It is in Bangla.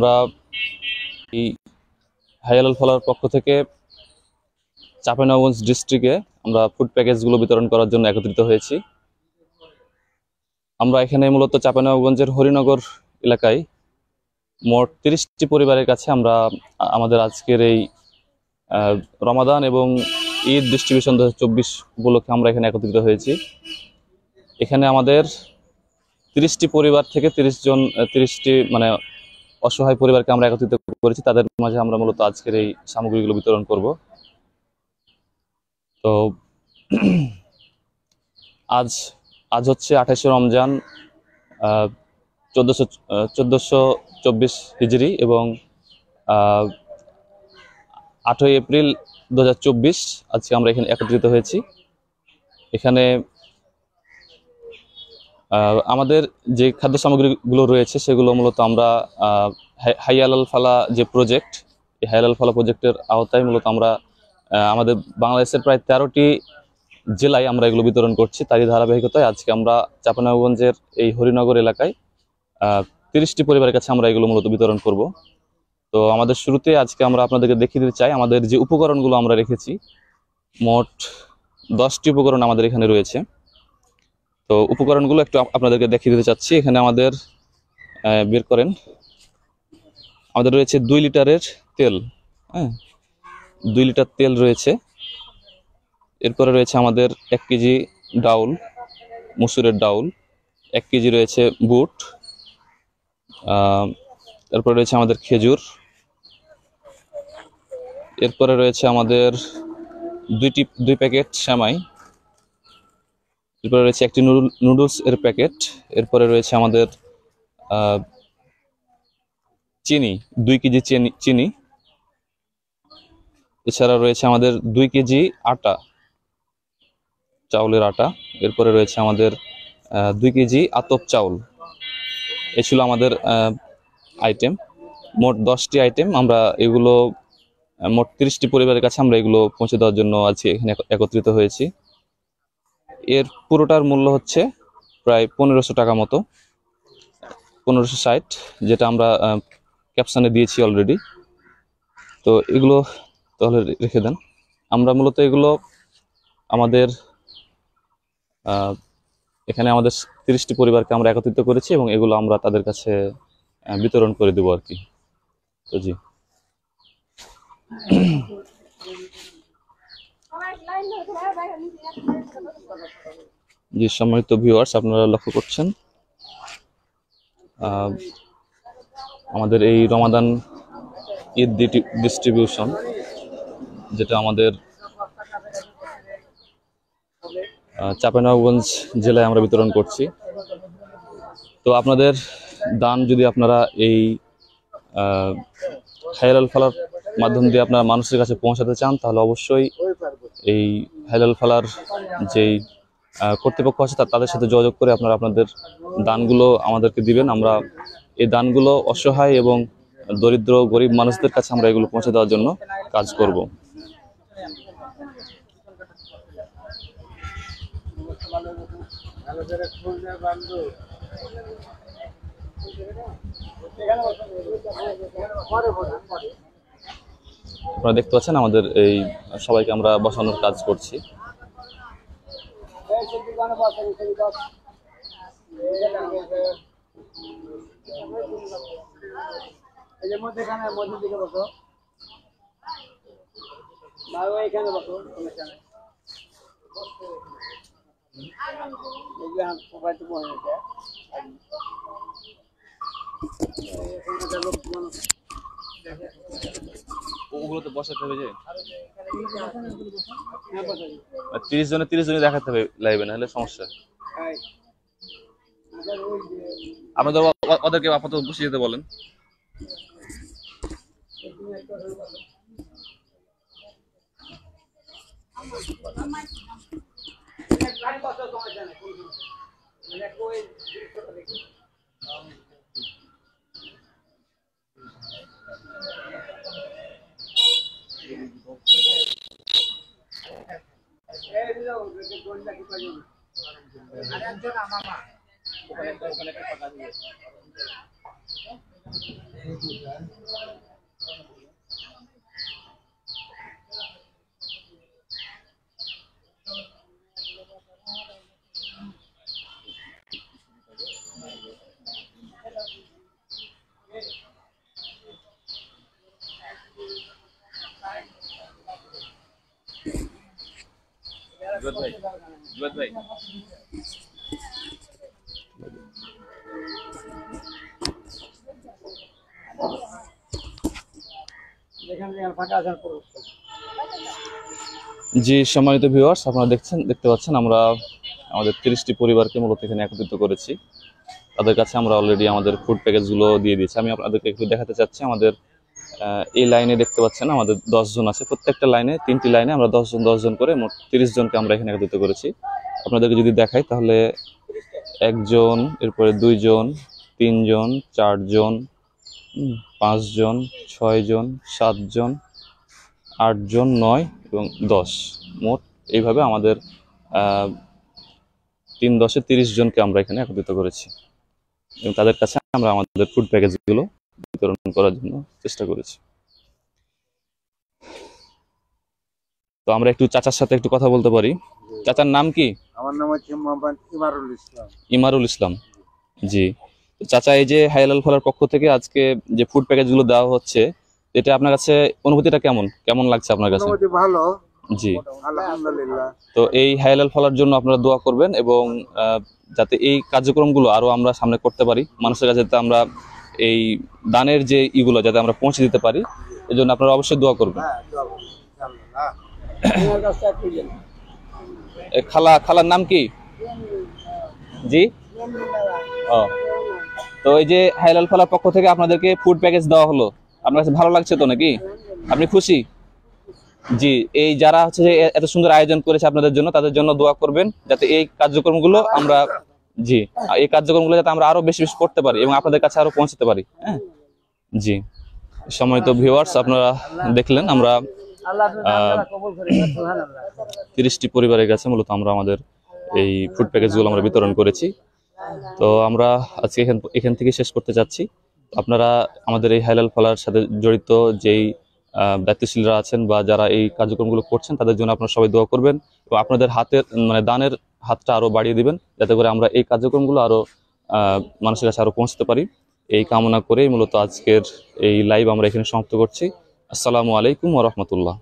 আমরা এই হাইয়ালাল ফালার পক্ষ থেকে চাঁপাইনবাবগঞ্জ ডিস্ট্রিক্টে আমরা ফুড প্যাকেজগুলো বিতরণ করার জন্য একত্রিত হয়েছি। আমরা এখানে মূলত চাঁপাইনবাবগঞ্জের হরিনগর এলাকায় মোট 30টি পরিবারের কাছে আমরা আমাদের আজকের এই রমাদান এবং ঈদ ডিস্ট্রিবিউশন 2024 উপলক্ষে আমরা এখানে একত্রিত হয়েছি। এখানে আমাদের 30টি পরিবার থেকে 30টি মানে অসহায় পরিবারকে আমরা একত্রিত করেছি। তাদের মাঝে আমরা মূলত আজকের এই সামগ্রীগুলো বিতরণ করব। তো আজ হচ্ছে 28শে রমজান 1424 হিজরি এবং 8ই এপ্রিল 2024 আজকে আমরা এখানে একত্রিত হয়েছি। এখানে আমাদের যে খাদ্য সামগ্রীগুলো রয়েছে সেগুলো মূলত আমরা হাইয়ালাল ফালা যে প্রজেক্ট, এই হাইয়ালাল ফালা প্রজেক্টের আওতায় মূলত আমরা আমাদের বাংলাদেশের প্রায় 13টি জেলায় আমরা এগুলো বিতরণ করছি। তারই ধারাবাহিকতায় আজকে আমরা চাঁপাইনবাবগঞ্জের এই হরিনগর এলাকায় 30টি পরিবারের কাছে আমরা এগুলো মূলত বিতরণ করব। তো আমাদের শুরুতে আজকে আমরা আপনাদেরকে দেখিয়ে দিতে চাই আমাদের যে উপকরণগুলো আমরা রেখেছি। মোট 10টি উপকরণ আমাদের এখানে রয়েছে। তো উপকরণগুলো একটু আপনাদেরকে দেখিয়ে দিতে চাচ্ছি। এখানে আমাদের বের করেন, আমাদের রয়েছে 2 লিটারের তেল, হ্যাঁ 2 লিটার তেল রয়েছে। এরপরে রয়েছে আমাদের 1 কেজি ডাউল, মসুরের ডাউল, 1 কেজি রয়েছে বুট, এরপরে রয়েছে আমাদের খেজুর, এরপরে রয়েছে আমাদের 2 প্যাকেট সেমাই, এরপরে রয়েছে একটি নুডলস এর প্যাকেট, এরপরে রয়েছে আমাদের চিনি 2 কেজি চিনি, এছাড়া রয়েছে আমাদের 2 কেজি আটা, চাউলের আটা, এরপরে রয়েছে আমাদের 2 কেজি আতপ চাউল। এই ছিল আমাদের আইটেম। মোট 10টি আইটেম। আমরা এগুলো মোট 30টি পরিবারের কাছে আমরা এগুলো পৌঁছে দেওয়ার জন্য আজকে এখানে একত্রিত হয়েছি। এর পুরোটার মূল্য হচ্ছে প্রায় 1500 টাকা মতো, 1560, যেটা আমরা ক্যাপশনে দিয়েছি অলরেডি। তো এগুলো তাহলে রেখে দেন। আমরা মূলত এগুলো আমাদের এখানে আমাদের 30টি পরিবারকে আমরা একত্রিত করেছি এবং এগুলো আমরা তাদের কাছে বিতরণ করে দেবো আর কি। তো জি সম্মানিত ভিউয়ার্স, আপনারা লক্ষ্য করছেন আমাদের এই রমাদান ঈদ ডিস্ট্রিবিউশন, যেটা আমাদের চাঁপাইনবাবগঞ্জ জেলায় আমরা বিতরণ করছি। তো আপনাদের দান যদি আপনারা এই হাইয়ালাল ফালার মাধ্যম দিয়ে আপনারা মানুষের কাছে পৌঁছাতে চান, তাহলে অবশ্যই এই হাইয়ালাল ফালার যেই কর্তৃপক্ষ আছে তাদের সাথে যোগাযোগ করে আপনারা আপনাদের দানগুলো আমাদেরকে দিবেন। আমরা এই দানগুলো অসহায় এবং দরিদ্র গরিব মানুষদের কাছে আমরা এগুলো পৌঁছে দেওয়ার জন্য কাজ করব। আপনারা দেখতে পাচ্ছেন আমাদের এই সবাইকে আমরা বসানোর কাজ করছি। ওগুলোতে বসাতে হবে যে 30 জনে দেখাতে হবে লাইভে, না হলে সমস্যা। আপনাদের ওদেরকে আপাতত বসে যেতে বলেন। জি, সম্মানিত ভিউয়ার্স, আপনারা দেখতে পাচ্ছেন আমরা আমাদের 30টি পরিবারকে মূলত এখানে একত্রিত করেছি। তাদের কাছে আমরা অলরেডি আমাদের ফুড প্যাকেজগুলো দিয়ে দিয়েছি। আমি আপনাদেরকে একটু দেখাতে চাচ্ছি। আমাদের এই লাইনে দেখতে পাচ্ছেন আমাদের 10 জন আছে। প্রত্যেকটা লাইনে 3টি লাইনে আমরা 10 জন করে মোট 30 জনকে আমরা এখানে একত্রিত করেছি। আপনাদেরকে যদি দেখাই তাহলে 1 জন, এরপরে 2 জন, 3 জন, 4 জন, 5 জন, 6 জন, 7 জন, 8 জন, 9 এবং 10, মোট এইভাবে আমাদের 3 10 30 জনকে আমরা এখানে একত্রিত করেছি এবং তাদের কাছে আমরা আমাদের ফুড প্যাকেজগুলো বিতরণ করার জন্য চেষ্টা করেছি। তো আমরা একটু চাচার সাথে একটু কথা বলতে পারি। চাচার নাম কি? আমার নাম হচ্ছে মোহাম্মদ ইমারুল ইসলাম। ইমারুল ইসলাম। জি, চাচা, এই যে হাইলাল ফলার পক্ষ থেকে আজকে যে ফুড প্যাকেজগুলো দেওয়া হচ্ছে, এটা আপনার কাছে অনুভূতিটা কেমন লাগছে আপনার কাছে? অনুভূতি ভালো। জি, আলহামদুলিল্লাহ। তো এই হাইলাল ফলার জন্য আপনারা দোয়া করবেন এবং যাতে এই কার্যক্রমগুলো আরো আমরা সামনে করতে পারি, মানুষের কাছে যাতে আমরা এই দানের যে ইগুলো যাতে আমরা পৌঁছে দিতে পারি, এই জন্য আপনারা অবশ্যই দোয়া করবেন। খালার নাম কি? জি, ও, তো এই যে হাইলাল ফলার পক্ষ থেকে আপনাদেরকে ফুড প্যাকেজ দেওয়া হলো, আপনার কাছে ভালো লাগছে তো নাকি? আপনি খুশি? জি, এই যারা হচ্ছে যে এত সুন্দর আয়োজন করেছে আপনাদের জন্য, তাদের জন্য দোয়া করবেন যাতে এই কার্যক্রমগুলো আমরা যাতে আমরা আরো বেশি বেশি করতে পারি এবং আপনাদের কাছে আরো পৌঁছাতে পারি। হ্যাঁ, জি, সম্মানিত ভিউয়ার্স, আপনারা দেখলেন আমরা 30টি পরিবারের কাছে মূলত আমরা আমাদের এই ফুড প্যাকেজগুলো আমরা বিতরণ করেছি। তো আমরা আজকে এখান থেকে শেষ করতে যাচ্ছি। আপনারা আমাদের এই হাইলাল ফলার সাথে জড়িত যেই দায়িত্বশীলরা আছেন বা যারা এই কার্যক্রমগুলো করছেন, তাদের জন্য আপনারা সবাই দোয়া করবেন এবং আপনাদের হাতের দানের হাতটা আরো বাড়িয়ে দিবেন যাতে করে আমরা এই কার্যক্রমগুলো আরো মানুষের কাছে আরো পৌঁছতে পারি। এই কামনা করেই মূলত আজকের এই লাইভ আমরা এখানে সমাপ্ত করছি। আসসালামু আলাইকুম ওয়া রাহমাতুল্লাহ।